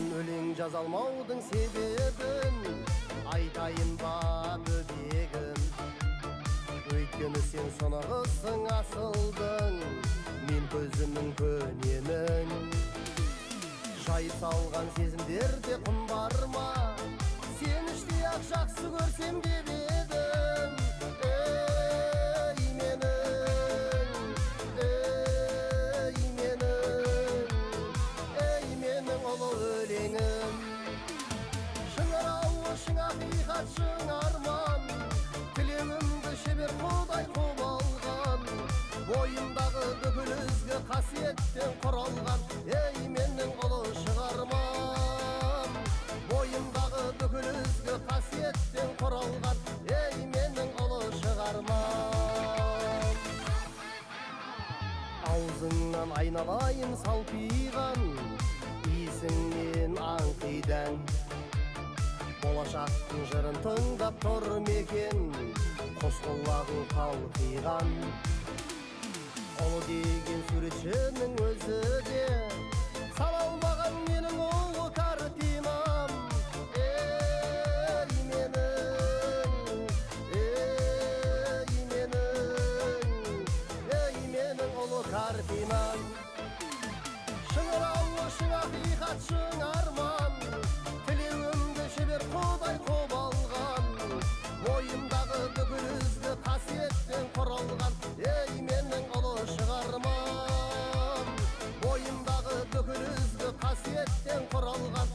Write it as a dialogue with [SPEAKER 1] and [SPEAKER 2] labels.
[SPEAKER 1] Саған өлең жазалмаудың себебін айтайын ба бөбегім. Өйткені сен сонығысың асылдың, мен көзімнің көнемін. Жайып салған сезімдерде құн бар ма? Сен іштей ақ жақсы көрсем деп едім. Өлеңім шыңырауы шың ақиқат шың арман, тілеуімді шебер құдай құп алған, бойымдағы бүкіл ізгі қасиеттен құралған, ей менің ұлы шығармам. Бойымдағы бүкіл ізгі қасиеттен құралған, ей менің ұлы шығармам. Аузыңнан айналайын салпиған исіңнен аңқидан, болашақтың жырын тыңдап тұр мекен, қос құлағың қалқиған. Ұлы деген суретшінің өзі де сала алмаған менің ұлы картинам. Ей менің ұлы картинам. Шыңырауы шың ақиқат шың арман, тілеуімді шебер құдай құп алған, бойымдағы бүкіл ізгі қасиеттен құралған, ей менің ұлы шығармам. Бойымдағы бүкіл ізгі қасиеттен құралған,